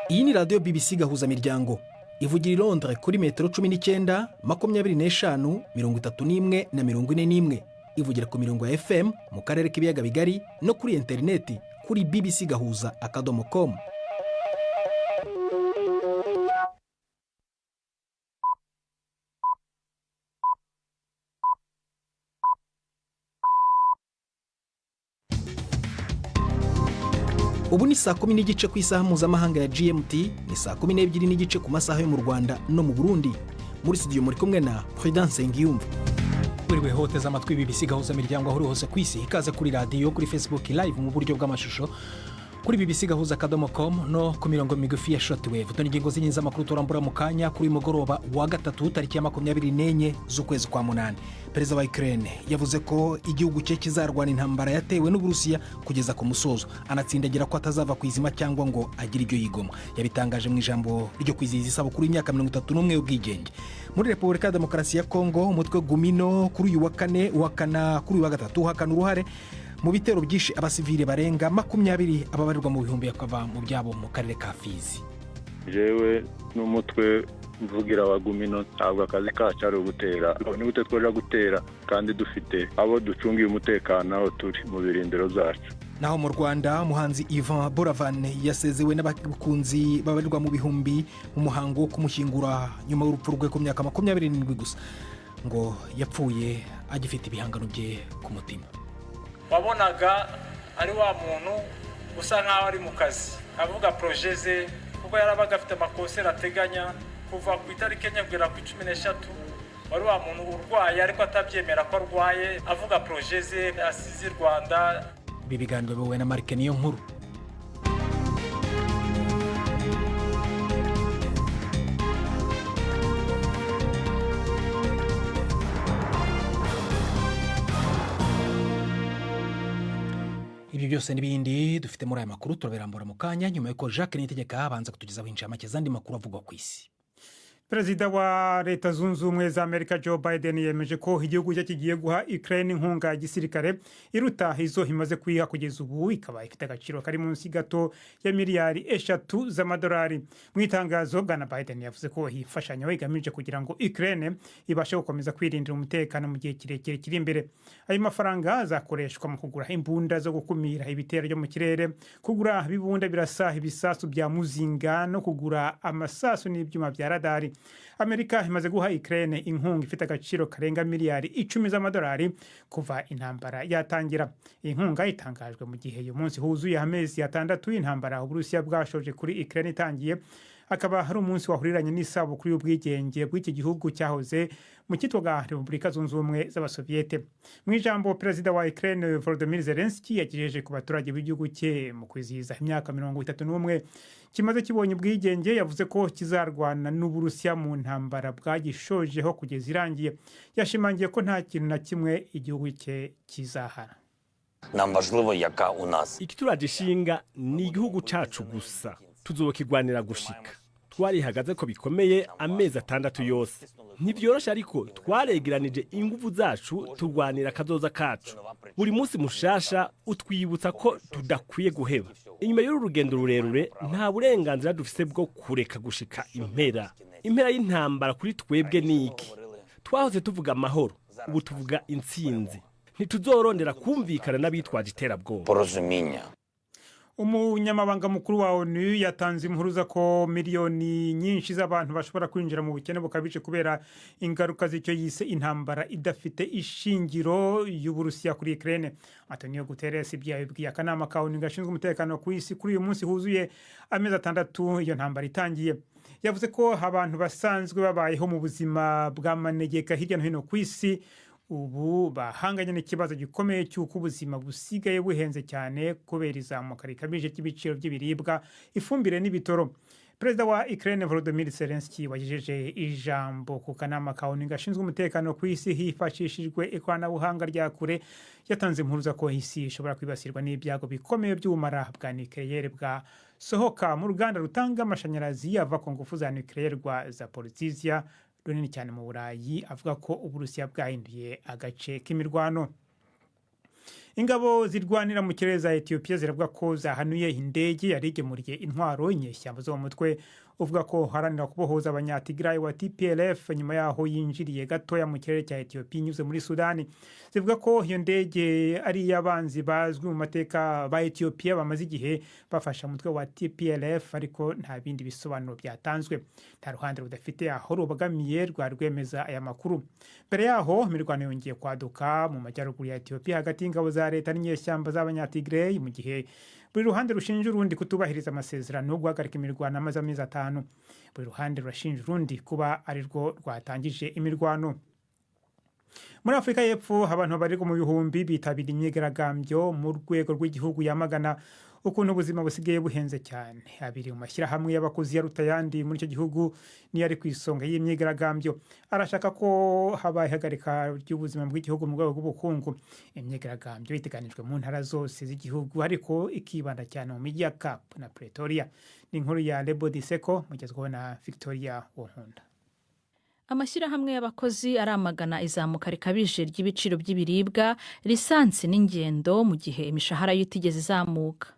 Iyi ni radiyo BBC gahuza miryango ivugira i Londres kuri metero 19, 25, 31 na 41. Ivugira ku mirongo ya FM mu karere k'ibiyaga bigari no kuri interineti kuri bbcgahuza.com. Ubu ni saa 10:30 ku isaha mpuzamahanga ya GMT, ni saa 12:30 ku masaha yo mu Rwanda no mu Burundi. Muri studio muri kumwe na Prudence Ngiyumva. Buriwe hoteza amatwi BBC gahuza miryango aho hose ku isi, ikaze kuri radio, kuri Facebook live mu buryo bw'amashusho, kuri bbcgahuza.com no ku mirongo migufi ya shortwave. Dore ingingo z'inyiza makuru turambura mu kanya kuri mugoroba wa gatatu tariki ya 24 z'ukwezi kwa munani. Perezida wa Ukraine yavuze ko igihugu cye kizarwana intambara yatewe n'Uburusiya kugeza ku musozo, anatsindagira ko atazava ku izima cyangwa ngo agire ibyo yigoma. Yabitangaje mu ijambo ryo kwizihiza isabukuru y'imyaka 31 y'ubwigenge. Muri Repubulika ya Demokarasi ya Kongo, umutwe Gumino kuri uyu wa kane uhakana kuri uyu wa gatatu uhakana uruhare mu bitero byinshi abasivile barenga 20 ababarirwa mu bihumbi yakava mu byabo mu karere ka Fizi. Jewe n'umutwe mvugira wa Gumino ntabwo akazi kacu ari ugutera, ni gute twaje gutera kandi dufite abo ducungiye umutekano aho turi mu birindiro zacu. Naho mu Rwanda, umuhanzi Ivan Buravan yasezewe n'abakunzi babarirwa mu bihumbi mu muhango wo kumushyingura nyuma y'urupfu rwe ku myaka 27 gusa, ngo yapfuye agifite ibihangano bye ku mutima. Wabonaga ari wa muntu usa nkaho ari mu kazi avuga projet ze, kuko yarabaga afite amakosera ateganya kuva ku itariki enye kugera ku 13. wari wa muntu urwaye ariko atabyemera ko arwaye, avuga projet ze asize Rwanda. Ibi biganiro biwe na Marike niyo nkuru. Ibi byose n'ibindi dufite muri aya makuru turabirambura mu kanya nyuma yuko Jacques Niyitegeka abanza kutugezaho inshamake z'andi makuru avugwa ku isi. Perezida wa Leta Zunze Ubumwe za Amerika Joe Biden yemeje ko igihugu cye kigiye guha Ukraine inkunga ya gisirikare iruta izo imaze kwiha kugeza ubu, ikaba ifite agaciro kari munsi gato ya miliyari 3 z'amadolari. Mu itangazo, Bwana Biden yavuze ko ifashanyo igamije kugira ngo Ukraine ibashe gukomeza kwirindira umutekano mu gihe kirekire kiri imbere. Ayo mafaranga azakoreshwa mu kugura imbunda zo gukumira ibitero byo mu kirere, kugura ibibunda birasa ibisasu bya muzinga no kugura amasasu n'ibyuma bya radari. Amerika imaze guha Ukraine inkunga ifite agaciro karenga miliyari 10 z'amadolari kuva intambara yatangira. Inkunga itangajwe mu gihe uyu munsi huzuye amezi 6 y'intambara Uburusiya bwashoje kuri Ukraine itangiye, akaba hari umunsi wahuriranye n'isabukuru y'ubwigenge bw'iki gihugu cyahoze mu cyitwaga Repubulika Zunze Ubumwe z'Abasoviyete. Mu ijambo, Perezida wa Ukraine Volodymyr Zelensky yagejeje ku baturage b'igihugu cye mu kwizihiza imyaka 31 kimaze kibonye ubwigenge, yavuze ko kizarwana n'Uburusiya mu ntambara bwagishojeho kugeza irangiye. Yashimangiye ko nta kintu na kimwe igihugu cye kizahara. Ikituragishinga ni igihugu cacu gusa, tuzokigwanira gushika. Twarihagaze ko bikomeye amezi 6 yose. Ntivyorosha, ariko twaregeranije ingufu zacu turwanira kazoza kacu. Buri munsi mushasha utwibutsa ko tudakwiye guheba. Inyuma y'uru rugendo rurerure, nta burenganzira dufise bwo kureka gushika impera. Impera y'intambara kuri twebwe ni iki? Twahoze tuvuga amahoro, ubu tuvuga intsinzi. Ntituzorondera kumvikana n'abitwaje iterabwoba. Umunyamabanga mukuru wa ONU yatanze impuruza ko miliyoni nyinshi z'abantu bashobora kwinjira mu bukene bukabije kubera ingaruka z'icyo yise intambara idafite ishingiro y'Uburusiya kuri Ukraine. Antonio Guterres yabwiye akanama ka ONU gashinzwe umutekano ku isi kuri uyu munsi huzuye amezi 6 iyo ntambara itangiye. Yavuze ko abantu basanzwe babayeho mu buzima bw'amanegeka hirya no hino ku isi ubu bahanganye n'ikibazo gikomeye cy'uko ubuzima busigaye buhenze cyane kubera izamuka rikabije ry'ibiciro by'ibiribwa, ifumbire n'ibitoro. Perezida wa Ukraine Volodymyr Zelensky wagejeje ijambo ku kanama ka ONU gashinzwe umutekano ku isi hifashishijwe ikoranabuhanga rya kure, yatanze impuruza ko isi ishobora kwibasirwa n'ibyago bikomeye by'ubumara bwa nucleaire bwa sohoka mu ruganda rutanga amashanyarazi yava ku ngufu za nucleaire rwa Zaporizhzhia runini cyane mu Burayi. Avuga ko Uburusiya bwahinduye agace k'imirwano. ingabo zirwanira mu kirere za Ethiopia ziravuga ko zahanuye indege yari igemuriye intwaro inyeshyamba zo mu mutwe uvuga ko haranira kubohoza abanyatigray wa TPLF nyuma yaho yinjiriye gatoya mu kirere cya Ethiopia inyuze muri Sudani. Zivuga ko iyo ndege ari iy'abanzi bazwi mu mateka ba Ethiopia bamaze igihe bafasha umutwe wa TPLF, ariko nta bindi bisobanuro byatanzwe. Nta ruhande rudafite aho rubogamiye rwemeza aya makuru. Mbere yaho imirwano yongeye kwaduka mu majyaruguru ya Ethiopia hagati y'ingabo za leta n'inyeshyamba z'abanyatigray, mu gihe buri ruhande rushinja urundi kutubahiriza amasezerano yo guhagarika imirwano amaze amezi 5. Buri ruhande rurashinja urundi kuba ari rwo rwatangije imirwano. Muri Afurika y'Epfo abantu bari mu bihumbi bitabiriye imyigaragambyo mu rwego rw'igihugu yamagana ukuntu ubuzima busigaye buhenze cyane. Abiri mu mashyirahamwe y'abakozi ya Rutayandi muri icyo gihugu niyo ari ku isonga y'imyigaragambyo. Arashaka ko haba ihagarika ry'ubuzima bw'igihugu mu rwego rw'ubukungu. Imyigaragambyo iteganijwe mu ntara zose z'igihugu, ariko ikibanda cyane mu mijyi ya Cap na Pretoria. Ni inkuru ya Lebo Diseko mugezweho na Victoria Wonkunda. Amashyirahamwe y'abakozi aramagana izamuka rikabije ry'ibiciro by'ibiribwa, lisansi n'ingendo mu gihe imishahara yitigeze izamuka.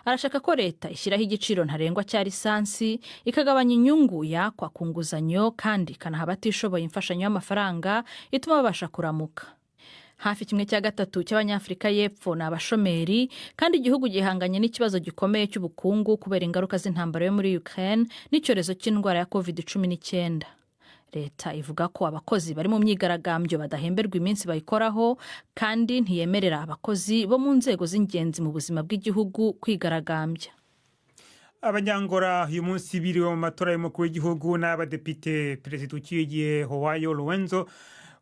Arashaka ko leta ishyiraho igiciro ntarengwa cya lisansi, ikagabanya inyungu yakwa ku nguzanyo, kandi ikanaha abatishoboye imfashanyo y'amafaranga ituma babasha kuramuka. Hafi 1/3 cy'Abanyafurika y'Epfo ni abashomeri, kandi igihugu gihanganye n'ikibazo gikomeye cy'ubukungu kubera ingaruka z'intambara yo muri Ukraine n'icyorezo cy'indwara ya COVID-19. Leta ivuga ko abakozi bari mu myigaragambyo badahemberwa iminsi bayikoraho, kandi ntiyemerera abakozi bo mu nzego z'ingenzi mu buzima bw'igihugu kwigaragambya. Abanyangora uyu munsi biriwe mu matora y'umukuru w'igihugu n'abadepite. Perezida ucyuye Joao Lourenço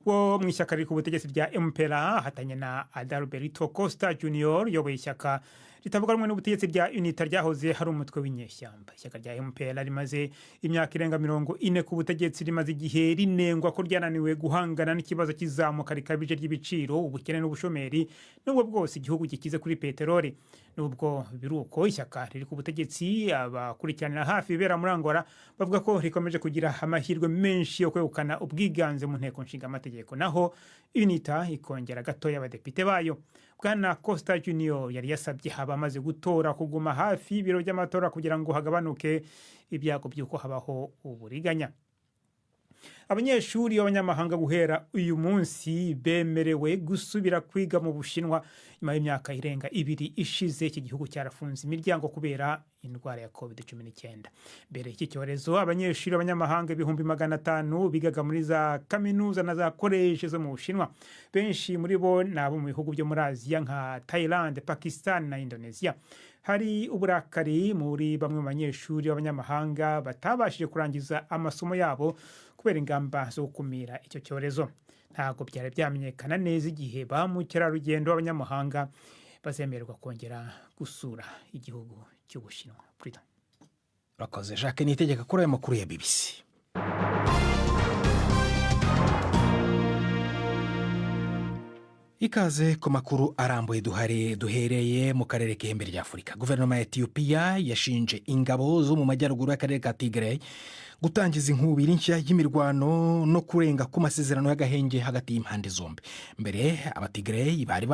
wo mu ishyaka riri ku butegetsi rya MPLA ahatanye na Adalberto Costa Junior yoboye ishyaka ritavuga rumwe n'ubutegetsi rya UNITA ryahoze hari umutwe w'inyeshyamba. Ishyaka rya MPLA rimaze imyaka irenga 40 ku butegetsi, rimaze igihe rinengwa ko ryananiwe guhangana n'ikibazo cy'izamuka rikabije ry'ibiciro, ubukene n'ubushomeri, nubwo bwose igihugu gikize kuri peteroli. Nubwo biruko ishyaka riri ku butegetsi, abakurikiranira hafi ibera muri Angola bavuga ko rikomeje kugira amahirwe menshi yo kwegukana ubwiganze mu nteko nshinga amategeko, naho UNITA ikongera gatoya abadepite bayo. Bwana Costa Junior yari yasabye abamaze gutora kuguma hafi y'ibiro by'amatora kugira ngo hagabanuke ibyago by'uko habaho uburiganya. Abanyeshuri b'abanyamahanga guhera uyu munsi bemerewe gusubira kwiga mu Bushinwa nyuma y'imyaka irenga 2 ishize iki gihugu cyarafunze imiryango kubera indwara ya COVID-19. Mbere y'iki cyorezo abanyeshuri b'abanyamahanga 500,000 bigaga muri za kaminuza na za koleje zo mu Bushinwa. Benshi muri bo nabo mu bihugu byo muri Aziya nka Thailand, Pakistan na Indonesia. Hari uburakari muri bamwe mu banyeshuri b'abanyamahanga batabashije kurangiza amasomo yabo kubera ingamba zo gukumira icyo cyorezo. Ntabwo byari byamenyekana neza igihe ba mukerarugendo b'abanyamahanga bazemererwa kongera gusura igihugu cy'Ubushinwa. Urakoze Jacques, nitegeka kuri aya makuru ya BBC. Ikaze ku makuru arambuye duhereye mu karere k'ihembe rya Afurika. Guverinoma ya Ethiopia yashinje ingabo zo mu majyaruguru y'akarere ka Tigray gutangiza inkubiri nshya y'imirwano no kurenga ku masezerano y'agahenge hagati y'impande zombi. Mbere abatigray bari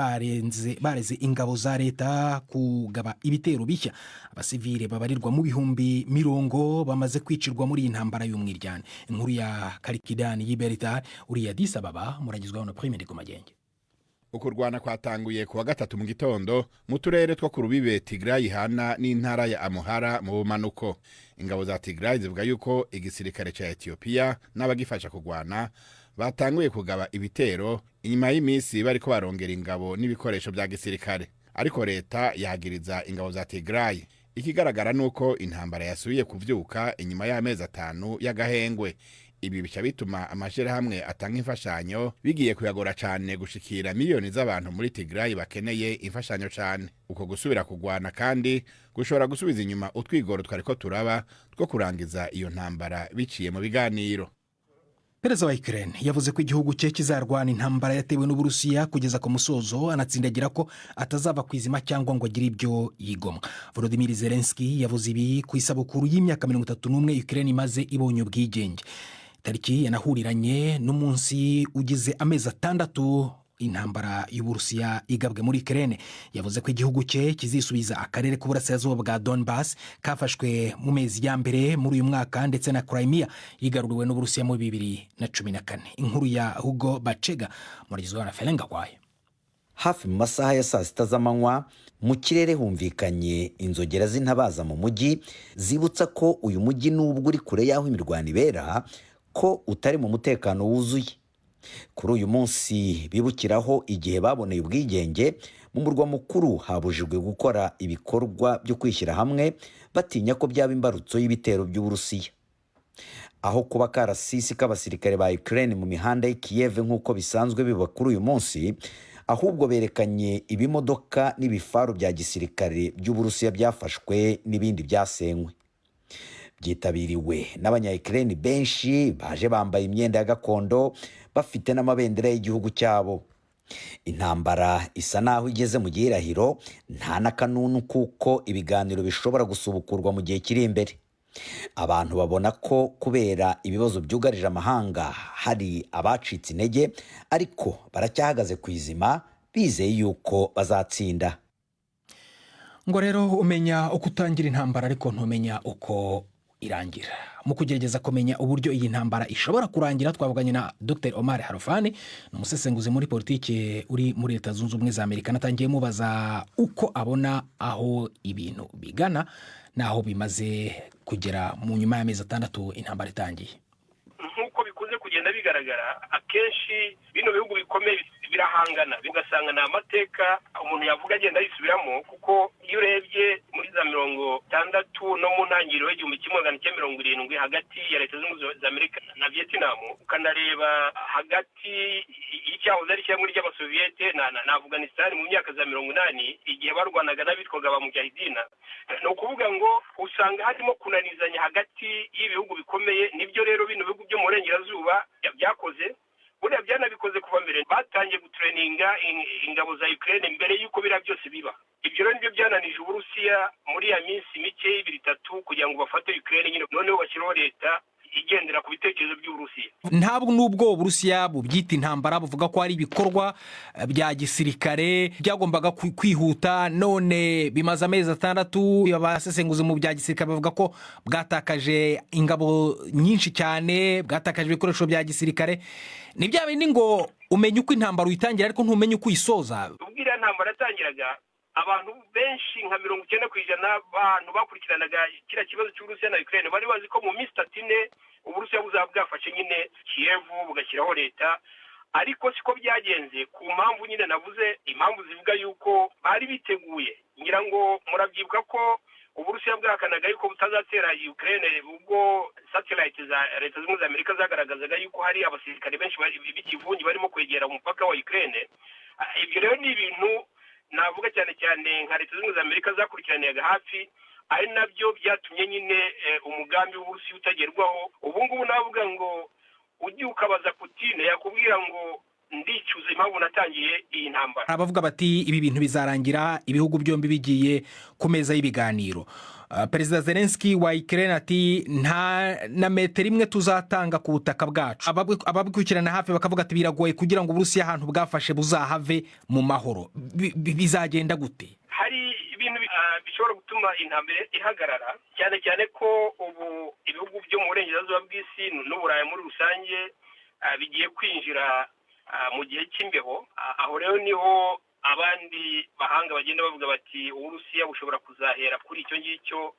bareze ingabo za leta kugaba ibitero bishya. Abasivile babarirwa mu bihumbi 100 bamaze kwicirwa muri iyi ntambara y'umwiryane. Inkuru ya Karikidani y'Iberita uri Addis Ababa, muragizwaho na Prime Ndikumagenge. Ukurwana kwatanguye kuwa gatatu mu gitondo mu turere two ku rubibe Tigray hana n'intara ya Amhara mu bumanuko. Ingabo za Tigray zivuga yuko igisirikare cya Ethiopia n'abagifasha kugwana batanguye kugaba ibitero inyuma y'imisi bariko barongera ingabo n'ibikoresho bya gisirikare. Ariko leta yahagiriza ingabo za Tigray. Ikigaragara nuko intambara yasubiye kuvyuka inyuma y'amezi 5 y'agahengwe. Ibi bica bituma amashirahamwe atanga imfashanyo bigiye kuyagora cyane gushikira miliyoni z'abantu muri Tigray bakeneye imfashanyo cyane. Uko gusubira kugwana kandi gushobora gusubiza inyuma utwigoro twariko turaba two kurangiza iyo ntambara biciye mu biganiro. Perezida wa Ukraine yavuze ko igihugu cye kizarwana intambara yatewe n'Uburusiya kugeza ku musozo, anatsindagira ko atazava kwizima cyangwa ngo agire ibyo yigomwa. Volodymyr Zelensky yavuze ibi ku isabukuru y'imyaka 31 Ukraine imaze ibonye ubwigenge. Tariki yanahuriranye n'umunsi ugize amezi 6 intambara y'Uburusiya igabwe muri Ukraine. Yavuze ko igihugu cye kizisubiza akarere k'uburasirazuba bwa Donbass kafashwe mu mezi ya mbere muri uyu mwaka, ndetse na Crimea yigaruriwe n'Uburusiya mu 2014. Inkuru ya Hugo Bachega muri Zona Felenga kwaye. Hafi mu masaha ya saa sita z'amanywa mu kirere humvikanye inzogera z'intabaza mu mujyi zibutsa ko uyu mujyi nubwo uri kure y'aho imirwano ibera ko utari mu mutekano wuzuye. Kuri uyu munsi bibukiraho igihe baboneye ubwigenge, mu murwa mukuru habujijwe gukora ibikorwa byo kwishyira hamwe batinya ko byaba imbarutso y'ibitero by'Uburusiya. Aho kuba karasisi k'abasirikare ba Ukraine mu mihanda y'i Kiev nk'uko bisanzwe biba kuri uyu munsi, ahubwo berekanye ibimodoka n'ibifaru bya gisirikare by'Uburusiya byafashwe n'ibindi byasenywe. Byitabiriwe n'abanya-Ukraine benshi baje bambaye imyenda ya gakondo bafite n'amabendera y'igihugu cyabo. Intambara isa naho igeze mu gihirahiro, nta n'akanunu kuko ibiganiro bishobora gusubukurwa mu gihe kiri imbere. Abantu babona ko kubera ibibazo byugarije amahanga hari abacitse intege, ariko baracyahagaze ku izima bizeye yuko bazatsinda. Ngo rero umenya uko utangira intambara ariko ntumenya uko irangira. Mu kugerageza kumenya uburyo iyi ntambara ishobora kurangira, twavuganye na Dr. Omar Harufani, umusesenguzi muri politike uri muri Leta Zunze Ubumwe za Amerika. Natangiye mubaza uko abona aho ibintu bigana naho bimaze kugera mu nyuma y'amezi 6 intambara itangiye. Nk'uko bikunze kugenda bigaragara, akenshi bino bihugu bikomeye birahangana, bigasanga na amateka umuntu yavuga agenda yisubiramo, kuko iyo urebye muri za 60 no mu ntangiriro y'1970 hagati ya Leta Zunze Ubumwe za Amerika na Vietnam, ukanareba hagati y'icyahoze ari kimwe ry'Abasoviyete na Afghanistan mu myaka za 80 igihe barwanaga n'abitwaga ba mujahidina, no kuvuga ngo usanga harimo kunanizanya hagati y'ibihugu bikomeye. Nibyo rero bino bihugu byo mu burengerazuba byakoze, buriya byanabikoze kuva mbere, batangiye gutraininga ingabo za Ukraine mbere y'uko bira byose biba. Ibyo rero nibyo byananije Uburusiya muri ya minsi mike 2-3 kugira ngo bafate Ukraine nyine, noneho bashyiraho leta igendera ku bitekerezo by'Uburusiya. Ntabwo nubwo Uburusiya bubyita intambara, buvuga ko ari ibikorwa bya gisirikare byagombaga kwihuta, none bimaze amezi 6. Abasesenguzi mu bya gisirikare bavuga ko bwatakaje ingabo nyinshi cyane, bwatakaje ibikoresho bya gisirikare. Ni bya bindi ngo umenye uko intambara uyitangira ariko ntumenye uko uyisoza. Ubwira intambara atangiraga, abantu benshi nka 90% abantu bakurikiranaga kira kibazo cy'Uburusiya na Ukraine bari bazi ko mu minsi 3 Uburusiya buzaba bwafashe nyine Kiev bugashyiraho leta, ariko siko byagenze ku mpamvu nyine navuze, impamvu zivuga yuko bari biteguye. Ngira ngo murabyibuka ko Uburusiya bwakanaga yuko butazatera Ukraine, ubwo satellite za Leta Zunze Ubumwe za Amerika zagaragazaga yuko hari abasirikare benshi b'ikivungi barimo kwegera umupaka wa Ukraine. Ibyo rero ni ibintu navuga cyane cyane nka Leta Zunze Ubumwe za Amerika zakurikiranaga hafi, ari nabyo byatumye nyine umugambi w'Uburusiya utagerwaho. Ubu ngubu navuga ngo ujye ukabaza Putin yakubwira ngo ndicuza impamvu natangiye iyi ntambara. Abavuga bati ibi bintu bizarangira ibihugu byombi bigiye ku meza y'ibiganiro. Perezida Zelensky wa Ukraine ati nta na metero imwe tuzatanga ku butaka bwacu. Ababikurikirana hafi bakavuga ati biragoye kugira ngo Uburusiya ahantu bwafashe buzahave mu mahoro. Bizagenda gute? Hari ibintu bishobora gutuma intambara ihagarara, cyane cyane ko ubu ibihugu byo mu burengerazuba bw'isi n'Uburayi muri rusange bigiye kwinjira mu gihe cy'imbeho. Aho rero niho abandi bahanga bagenda bavuga bati Uburusiya bushobora kuzahera kuri icyo ngicyo,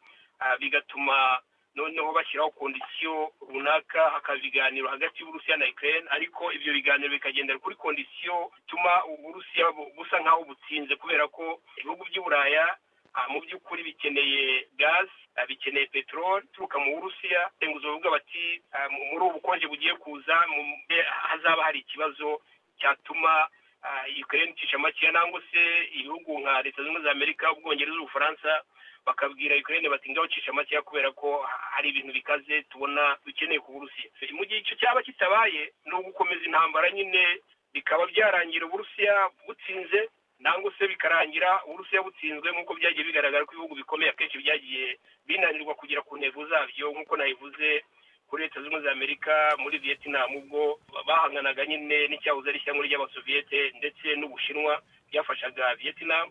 bigatuma noneho bashyiraho kondisiyo runaka, hakaba ibiganiro hagati y'Uburusiya na Ukraine, ariko ibyo biganiro bikagendera kuri kondisiyo ituma Uburusiya busa nk'aho butsinze, kubera ko ibihugu by'Uburaya mu by'ukuri bikeneye gaz, bikeneye peteroli ituruka mu Burusiya. Tenguzo bavuga bati muri ubu bukonje bugiye kuza hazaba hari ikibazo cyatuma Ukraine icisha makeya, nangwa se ibihugu nka Leta Zunze Ubumwe za Amerika, Ubwongereza, Ubufaransa bakabwira Ukraine bati ngaho cisha makeya kubera ko hari ibintu bikaze tubona bikeneye ku Burusiya. Mu gihe icyo cyaba kitabaye no gukomeza intambara nyine bikaba byarangira Uburusiya butsinze, nangwa se bikarangira Uburusiya butsinzwe, nk'uko byagiye bigaragara ko ibihugu bikomeye akenshi byagiye binanirwa kugera ku ntego zabyo, nk'uko nabivuze kuri Leta Zunze Ubumwe za Amerika muri Vietnam ubwo bahanganaga nyine n'icyahoze ari ishyanga ry'abasoviyete ndetse n'Ubushinwa byafashaga Vietnam.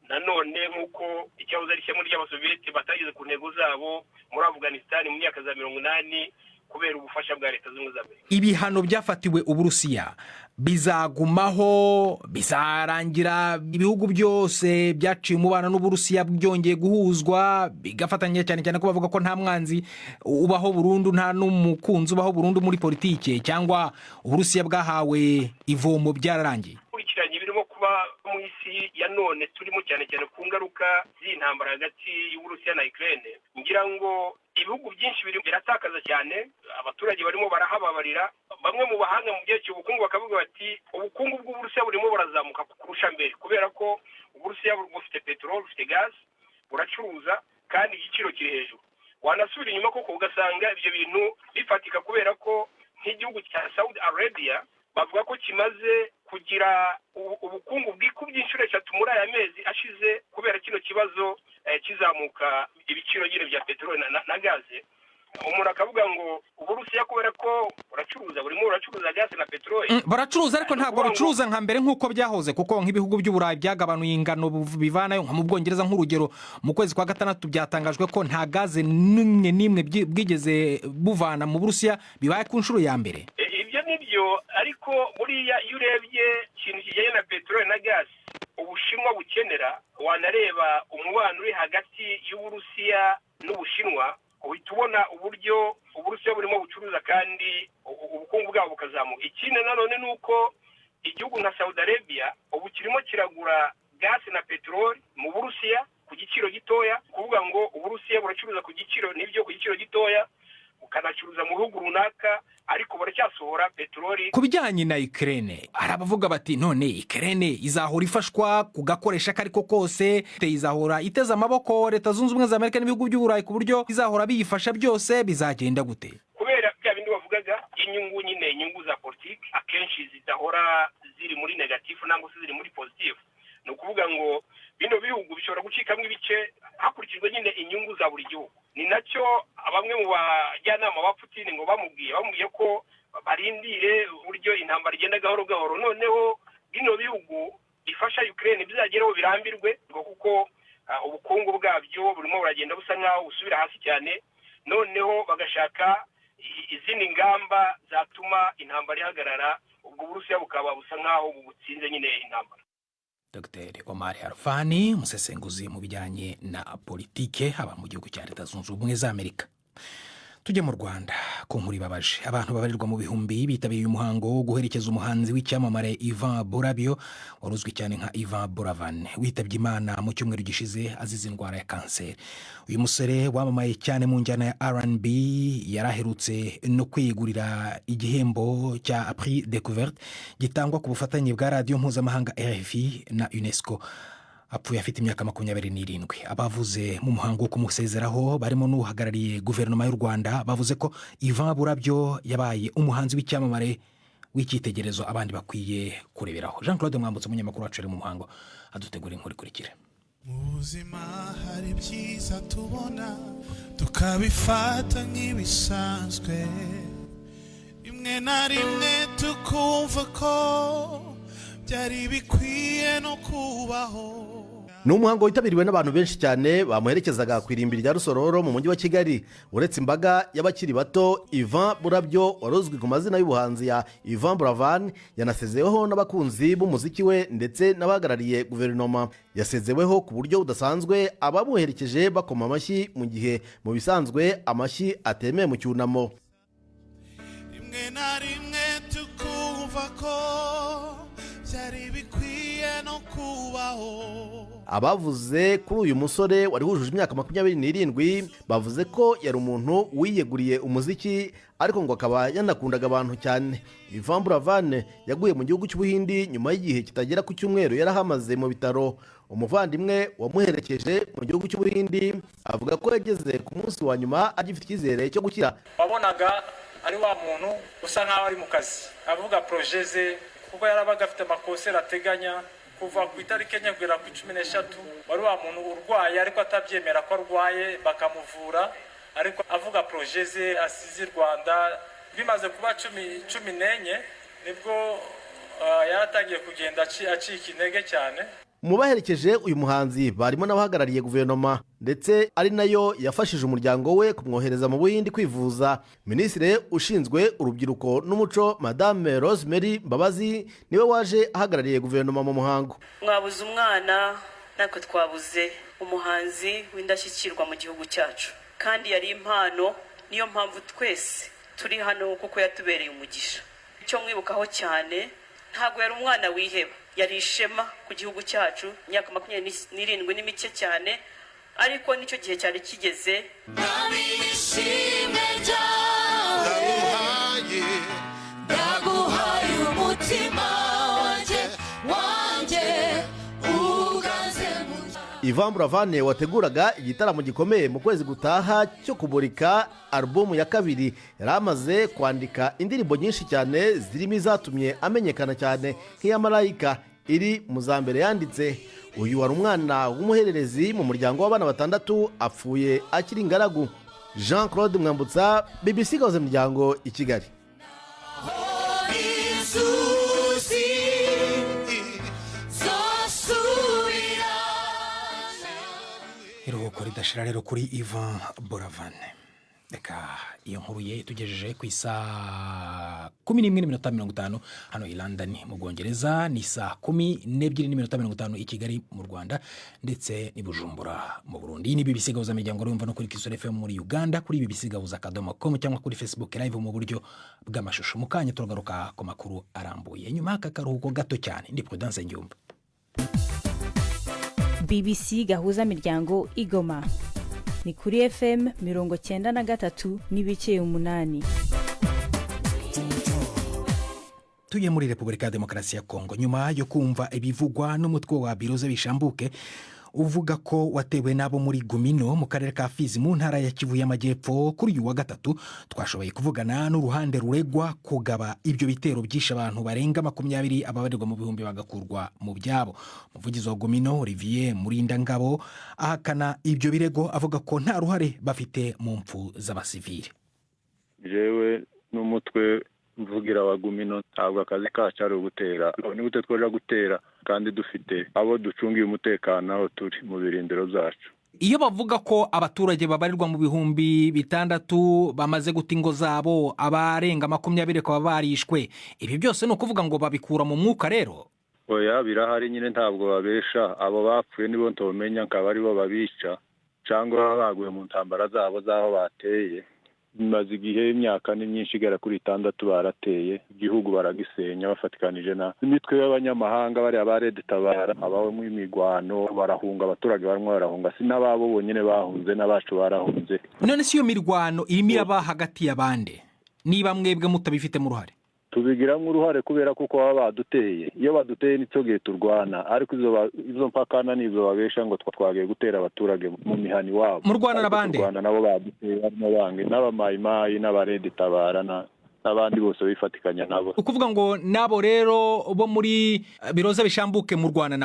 Nanone nk'uko icyahoze ari ishyanga ry'abasoviyete batageze ku ntego zabo muri Afghanistan mu myaka za 80 kubera ubufasha bwa Leta Zunze za Amerika. Ibihano byafatiwe Uburusiya bizagumaho, bizarangira ibihugu byose byaciye umubano n'Uburusiya byongeye guhuzwa bigafatanya cyane cyane ko bavuga ko nta mwanzi ubaho burundu, nta n'umukunzi ubaho burundu muri politike, cyangwa Uburusiya bwahawe ivomo byararangiye? Kurikiranye birimo kuba mu isi ya none turimo cyane cyane ku ngaruka z'intambara hagati y'Uburusiya na Ukraine, ngira ngo ibihugu byinshi biratakaza cyane, abaturage barimo barahababarira. Bamwe mu bahanga mu byerekeye ubukungu bakavuga bati ubukungu bw'Uburusiya burimo burazamuka kurusha mbere kubera ko Uburusiya bufite peteroli, bufite gaz, buracuruza kandi igiciro kiri hejuru. Wanasubira inyuma koko ugasanga ibyo bintu bifatika kubera ko nk'igihugu cya Saudi Arabia bavuga ko kimaze kugira ubukungu bwikubye inshuro 3 muri aya mezi ashize kubera kino kibazo kizamuka ibiciro nyine bya peteroli na gaze. Umuntu akavuga ngo Uburusiya kubera ko burimo buracuruza gaze na peteroli, baracuruza ariko ntabwo bacuruza nka mbere nk'uko byahoze, kuko nk'ibihugu by'Uburayi byagabanuye ingano bivanayo, nka mu Bwongereza nk'urugero mu kwezi kwa gatandatu byatangajwe ko nta gaze n'imwe bwigeze buvana mu Burusiya, bibaye ku nshuro ya mbere. Ibyo nibyo, ariko buriya iyo urebye ikintu kijyanye na peteroli na gaze Ubushinwa bukenera, wanareba umubano uri hagati y'Uburusiya n'Ubushinwa, uhita ubona uburyo Uburusiya burimo bucuruza kandi ubukungu bwabo bukazamuka. Ikindi nanone ni uko igihugu nka Saudi Arabia ubu kirimo kiragura gasi na peteroli mu Burusiya ku giciro gitoya, kuvuga ngo Uburusiya buracuruza ku giciro gitoya, ukanacuruza mu bihugu runaka, ariko baracyasohora peteroli. Ku bijyanye na Ukraine, hari abavuga bati none Ukraine izahora ifashwa kugakoresha kariko kose, izahora iteza amaboko Leta Zunze Ubumwe za Amerika n'ibihugu by'Uburayi ku buryo izahora biyifasha byose, bizagenda gute? Kubera bya bindi bavugaga inyungu za politiki akenshi zidahora ziri muri negative nangwa se ziri muri positive. Ni ukuvuga ngo bino bihugu bishobora gucikamo ibice hakurikijwe nyine inyungu za buri gihugu. Ni nacyo bamwe mu bajyanama ba Putin ngo bamubwiye ko barindire uburyo intambara igenda gahoro gahoro, noneho bino bihugu bifasha Ukraine bizageraho birambirwe, ngo kuko ubukungu bwabyo burimo buragenda busa nkaho busubira hasi cyane, noneho bagashaka izindi ngamba zatuma intambara ihagarara, ubwo Uburusiya bukaba busa nkaho butsinze nyine intambara. Dr. Omar Harfani, umusesenguzi mu bijyanye na politike haba mu gihugu cya Leta Zunze Ubumwe za Amerika. Tujye mu Rwanda, ku nkuru ibabaje. Abantu babarirwa mu bihumbi bitabiriye umuhango wo guherekeza umuhanzi w'icyamamare Ivan Burabyo, waruzwi cyane nka Ivan Buravan, witabye Imana mu cyumweru gishize azize indwara ya kanseri. Uyu musore wamamaye cyane mu njyana ya R&B yaraherutse no kwigurira igihembo cya Prix Découverte gitangwa ku bufatanye bwa radiyo mpuzamahanga RFI na UNESCO. Apfuye afite imyaka 27. Abavuze mu muhango wo kumusezeraho barimo n'uhagarariye guverinoma y'u Rwanda bavuze ko Ivan Burabyo yabaye umuhanzi w'icyamamare w'icyitegererezo abandi bakwiye kureberaho. Jean Claude Mwambutse, umunyamakuru wacu ari mu muhango, adutegura inkuru ikurikira. Ubuzima hari byiza tubona tukabifata nk'ibisanzwe, rimwe na rimwe tukumva ko byari bikwiye no kubaho. Ni umuhango witabiriwe n'abantu benshi cyane bamuherekezaga ku irimbi rya Rusororo mu mujyi wa Kigali. Uretse imbaga y'abakiri bato, Ivan Burabyo warozwi ku mazina y'ubuhanzi ya Ivan Buravan yanasezeweho n'abakunzi b'umuziki we ndetse n'abahagarariye guverinoma. Yasezeweho ku buryo budasanzwe, abamuherekeje bakoma amashyi mu gihe mu bisanzwe amashyi atemewe mu cyunamo. Rimwe na rimwe tukumva ko byari bikwiye no kubaho. Abavuze kuri uyu musore wari wujuje imyaka 27 bavuze ko yari umuntu wiyeguriye umuziki, ariko ngo akaba yanakundaga abantu cyane. Ivan Buravan yaguye mu gihugu cy'Ubuhindi nyuma y'igihe kitagera ku cyumweru yarahamaze mu bitaro. Umuvandimwe wamuherekeje mu gihugu cy'Ubuhindi avuga ko yageze ku munsi wa nyuma agifite icyizere cyo gukira. Wabonaga ari wa muntu usa nkaho ari mu kazi, avuga projet ze, kuko yarabaga afite amakosera ateganya kuva ku itariki enye kugera ku 13. Wari wa muntu urwaye ariko atabyemera ko arwaye bakamuvura, ariko avuga projet ze asize Rwanda bimaze kuba cumi n'enye nibwo yaratangiye kugenda acika intege cyane. mu baherekeje uyu muhanzi barimo n'abahagarariye guverinoma ndetse ari nayo yafashije umuryango we kumwohereza mu Buhindi kwivuza. Minisitiri ushinzwe urubyiruko n'umuco Madame Rosemary Mbabazi niwe waje ahagarariye guverinoma mu muhango. Mwabuze umwana natwe twabuze umuhanzi w'indashyikirwa mu gihugu cyacu, kandi yari impano, niyo mpamvu twese turi hano kuko yatubereye umugisha. Icyo mwibukaho cyane, ntabwo yari umwana wiheba, yari ishema ku gihugu cyacu. Imyaka 27 ni mike cyane, ariko nicyo gihe cyari kigeze. Ndaguhaye umutima wanjye Ivan Buravan wateguraga igitaramo gikomeye mu kwezi gutaha cyo kumurika alubumu ya kabiri yari amaze kwandika indirimbo nyinshi cyane zirimo izatumye amenyekana cyane nk'iya Malayika iri mu za mbere yanditse. Uyu wari umwana w'umuhererezi mu muryango w'abana 6 apfuye akiri ingaragu. Jean Claude Mwambutsa, BBC Gahuza Miryango i Kigali. iruhuko ridashira rero kuri Ivan Buravan. Reka iyo nkuru ye tugejeje ku isaa 11:50 hano i London mu Bwongereza, ni saa 12:50 i Kigali mu Rwanda ndetse ni Bujumbura mu Burundi. Ni BBC Gahuza Miryango urumva no kuri Kisoro FM muri Uganda, kuri bbcgahuza.com cyangwa kuri Facebook live mu buryo bw'amashusho. Mukanya turagaruka ku makuru arambuye nyuma y'aka karuhuko gato cyane. Ndi Prudence Ngiyumva. BBC Gahuza Miryango Igoma ni kuri FM 93 n'ibice 8. Tuye muri Repubulika ya Demokarasi ya Kongo nyuma yo kumva ibivugwa n'umutwe wa Biroze Bishambuke uvuga ko watewe nabo muri Gumino mu karere ka Fizi mu ntara ya Kivu y'Amajyepfo. Kuri uyu wa gatatu twashoboye kuvugana n'uruhande ruregwa kugaba ibyo bitero byishe abantu barenga 20 ababarirwa mu bihumbi bagakurwa mu byabo. Umuvugizi wa Gumino Olivier Murindangabo ahakana ibyo birego avuga ko nta ruhare bafite mu mpfu z'abasivile. Jewe n'umutwe mvugira wa Gumino ntabwo akazi kacu ari ugutera, ni gute twaje gutera kandi dufite abo ducungiye umutekano aho turi mu birindiro byacu. Iyo bavuga ko abaturage babarirwa mu bihumbi 6 bamaze guta ingo zabo, abarenga 20 ko barishwe, ibi byose no kuvuga ngo babikura mu mwuka rero? Oya, birahari nyine, ntabwo babesha. Abo bapfuye nibo ntomenya nkaba ari bo babica cyangwa baguye mu ntambara zabo zaho bateye. Maze igihe imyaka ni myinshi igera kuri 6 barateye igihugu baragisenya bafatikanije na imitwe y'abanyamahanga bari abarede tabara abawe mu imigwano barahunga, abaturage barimo barahunga, sinababo bonyene bahunze n'abacu barahunze. None si yo mirwano irimo iraba hagati y'abande, niba mwebwe mutabifite mu ruhare? Tubigiramo uruhare kubera kuko baba baduteye. Iyo baduteye nicyo gihe turwana, ariko izo mpakana nizo babesha ngo twagiye gutera abaturage mu mihani wabo. Mu Rwanda n'abandi Rwanda nabo baduteye, barimo bange n'abamayimayi n'abarede tabara n'abandi bose bifatikanya nabo. Ukuvuga ngo nabo rero bo muri Biroze Bishambuke mu Rwanda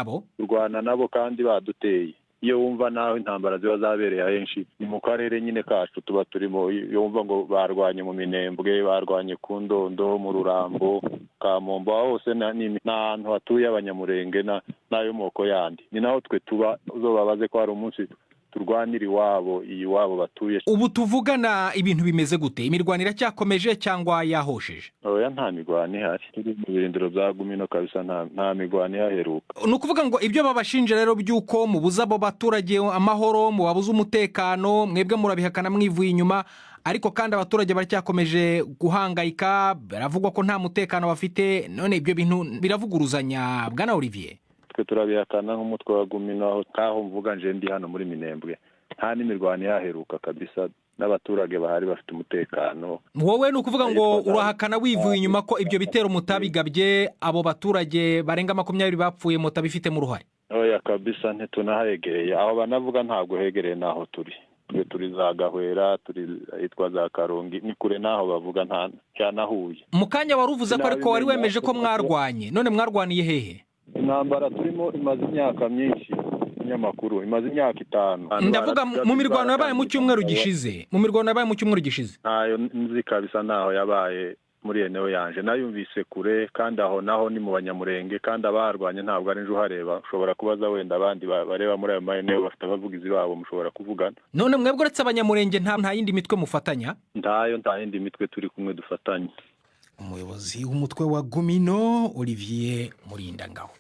nabo kandi baduteye. Iyo wumva naho intambara ziba zabereye ahenshi ni mu karere nyine kacu tuba turimo. Iyo wumva ngo barwanye mu Minembwe, barwanye ku Ndondo, mu Rurambo, Kamombo, hose n'ahantu hatuye abanyamurenge n'ayo moko yandi, ni naho twe tuba. Uzobabaze ko hari umunsi turwanira iwabo batuye. Ubu tuvugana ibintu bimeze gute? Imirwanire cyakomeje cyangwa yahosheje? Oya, nta mirwani ihari. Turi mu birindiro bya Gumino kabisa, nta mirwani yaheruka. Ni ukuvuga ngo ibyo babashinje rero by'uko mubuza abo baturage amahoro, mubabuza umutekano, mwebwe murabihakana mwivuye inyuma, ariko kandi abaturage baracyakomeje guhangayika, baravugwa ko nta mutekano bafite. None ibyo bintu biravuguruzanya, Bwana Olivier? Twe turabihakana nk'umutwe wa Gumino, kaho mvuga nje ndi hano muri Minembwe nta n'imirwani yaheruka kabisa, n'abaturage bahari bafite umutekano. Wowe ni ukuvuga ngo urahakana wivuye inyuma ko ibyo bitero mutabigabye, abo baturage barenga 20 bapfuye mutabifite mu ruhare? Oya kabisa, ntitunahegereye aho banavuga, ntabwo hegereye naho turi. Turi za Gahwera, turi hitwa za Karongi, ni kure naho bavuga nta nahuye. Mukanya waruvuze ko ariko wari wemeje ko mwarwanye, none mwarwaniye hehe? Intambara turimo imaze imyaka myinshi, umunyamakuru imaze imyaka 5. ndavuga mu mirwano yabaye mu cyumweru gishize ntayo nzi kabisa naho yabaye muri eneo yanje nayumvise kure kandi aho naho ni mu banyamurenge kandi abarwanye ntabwo ari nje uhareba ushobora kubaza wenda abandi bareba muri ayo maeneo bafite abavugizi babo mushobora kuvugana. None mwebwe uretse abanyamurenge nta yindi mitwe mufatanya? Nta yindi mitwe turi kumwe dufatanya. Umuyobozi w'umutwe wa Gumino Olivier Murindangabo.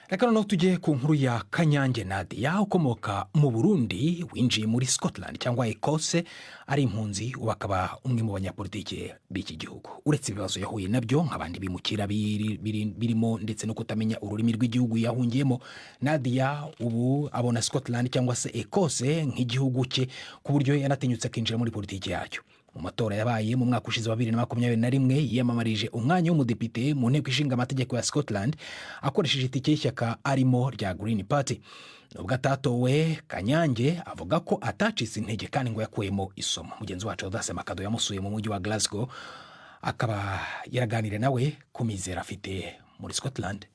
Reka noneho tujye ku nkuru ya Kanyange Nadia ukomoka mu Burundi winjiye muri Scotland cyangwa Ecosse ari impunzi ubakaba umwe mu banyapolitike b'iki gihugu. Uretse ibibazo yahuye nabyo nk'abandi bimukira birimo ndetse no kutamenya ururimi rw'igihugu yahungiyemo, Nadia ubu abona Scotland cyangwa se Ecosse nk'igihugu cye ku buryo yanatinyutse kwinjira muri politiki yacyo. Mu matora yabaye mu mwaka ushize wa 2021 yiyamamarije umwanya w'umudepite mu nteko ishinga amategeko ya Scotland akoresheje itike y'ishyaka arimo rya Green Party. Nubwo atatowe, Kanyange avuga ko atacitse intege kandi ngo yakuyemo isomo. Mugenzi wacu Odase Makado yamusuye mu mujyi wa Glasgow akaba yaraganire nawe ku mizero afite muri Scotland.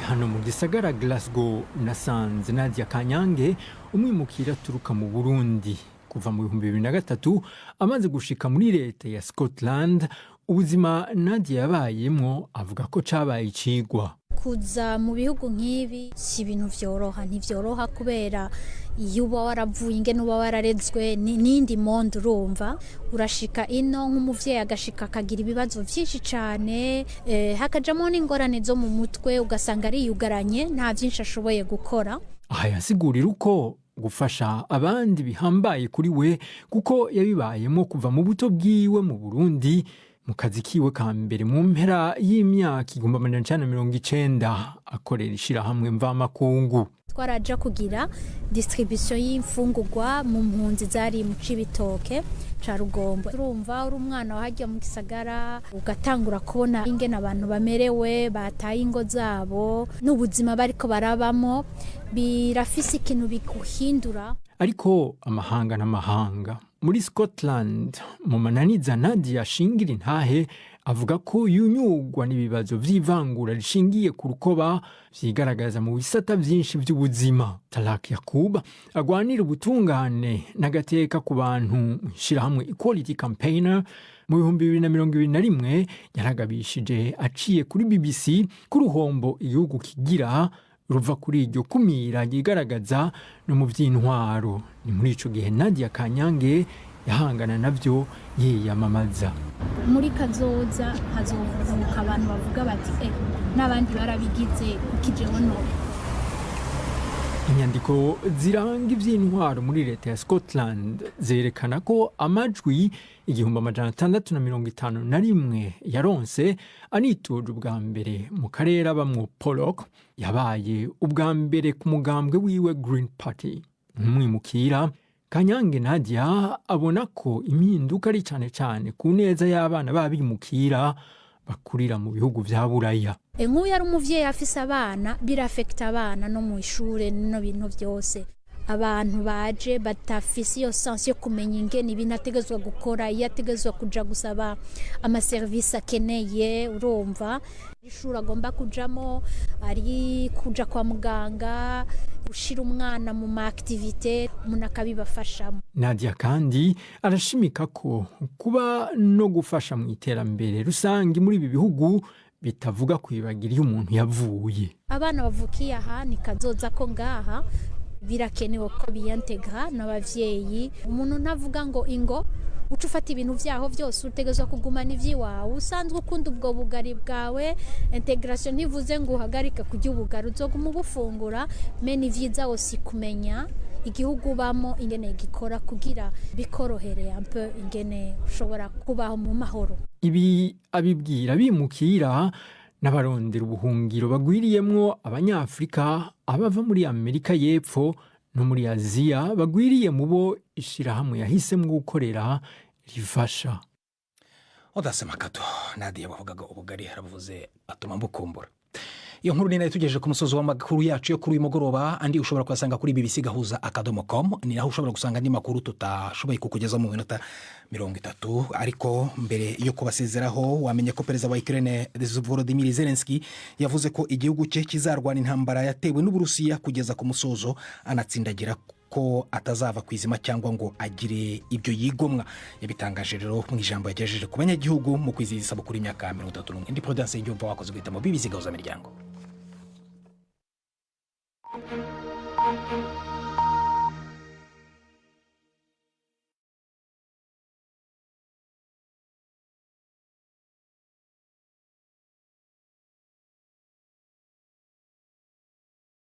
Hano mu gisagara Glasgow nasanze Nadia Kanyange umwimukira aturuka mu Burundi. Kuva mu 2003 amaze gushika muri leta ya Scotland, ubuzima Nadia yabayemo avuga ko cabaye icigwa. Kuza mu bihugu nk'ibi si ibintu ntivyoroha kubera iyo uba waravuye ingene uba wararezwe n'indi monde urumva urashika ino nk'umuvyeyi agashika akagira ibibazo vyinshi cane hakajamo n'ingorane zo mu mutwe ugasanga ari yugaranye nta byinshi ashoboye gukora. Aha yasigurira uko gufasha abandi bihambaye kuri we kuko yabibayemo kuva mu buto bwiwe mu Burundi mu kazi kiwe ka mbere mu mpera y'imyaka 1990 akorera ishirahamwe mvamakungu. Twaraja kugira distribution y'imfungurwa mu mpunzi zari mu Cibitoke ca Rugombo. Urumva uri umwana wahajya mu gisagara ugatangura kubona ingene abantu bamerewe bataye ingo zabo n'ubuzima bariko barabamo birafise ikintu bikuhindura. Ariko amahanga n'amahanga muri Scotland mu mananiza Nadia ashingira intahe avuga ko yunyugwa n'ibibazo vy'ivangura rishingiye ku rukoba vyigaragaza mu bisata vyinshi vy'ubuzima. Talak Yakuba agwanira ubutungane n'agateka ku bantu mw'ishirahamwe Equality Campaigner mu 2021 yaragabishije aciye kuri BBC ku ruhombo igihugu kigira ruva kuri iryo kumira yigaragaza no mu vy'intwaro. Ni muri ico gihe Nadia Kanyange yahangana navyo yiyamamaza. Muri kazoza hazovuka abantu bavuga bati n'abandi barabigize ukijeho no. Inyandiko ziranga ivy'intwaro muri leta ya Scotland zerekana ko amajwi 1651 yaronse anitoje ubwa mbere mu karere abamwo Pollock yabaye ubwa mbere ku mugambwe wiwe Green Party. Umwimukira Kanyange Nadia abona ko impinduka ari cyane ku neza y'abana babimukira bakurira mu bihugu vya Buraya. Nk'uyu ari umuvyeyi afise abana birafekta abana no mu ishure no bintu byose. Abantu baje batafise iyo sense yo kumenya ingene ibintu ategezwa gukora, yategezwa kuja gusaba amaservice akeneye urumva ishuri agomba kujamo ari kuja kwa muganga ushira umwana mu ma activité umuntu akabibafashamo. Nadia kandi arashimika ko kuba no gufasha mu iterambere rusangi muri ibi bihugu bitavuga kwibagira iyo umuntu yavuye. Abana bavukiye aha ni kazoza ko ngaha birakenewe ko biyantegra n'abavyeyi. Umuntu ntavuga ngo ingo uca ufata ibintu vyaho vyose utegezwa kugumana ivyiwawe usanzwe ukunda ubwo bugari bwawe. Integration ntivuze ngo uhagarika kurya ubugari uzoguma ubufungura meni vyiza wose kumenya igihugu bamo ingene gikora kugira bikorohere un peu ingene ushobora kubaho mu mahoro. Ibi abibwira bimukira n'abarondera ubuhungiro bagwiriyemwo abanyafrika abava muri Amerika y'Epfo no muri Aziya bagwiriye mu bo ishirahamwe yahisemwo gukorera rifasha. Odase Makado Nadia bavugaga ubugari haravuze atuma mbukumbura. iyo nkuru ni nayo tugejeje ku musozi w'amakuru yacu yo kuri uyu mugoroba. Andi ushobora kuyasanga kuri bbc-gahuza.com. ni naho ushobora gusanga andi makuru tutashoboye kukugeza mu minota 30. ariko mbere yo kubasezeraho wamenye ko perezida wa Ukraine Volodymyr Zelensky yavuze ko igihugu cye kizarwana intambara yatewe n'Uburusiya kugeza ku musozo, anatsindagira ko atazava ku izima cyangwa ngo agire ibyo yigomwa. Yabitangaje rero mu ijambo yagejeje ku banyagihugu mu kwizihiza isabukuru y'imyaka 31. Indi Prudence Ngiyumva wakoze guhitamo BBC Gahuza Miryango.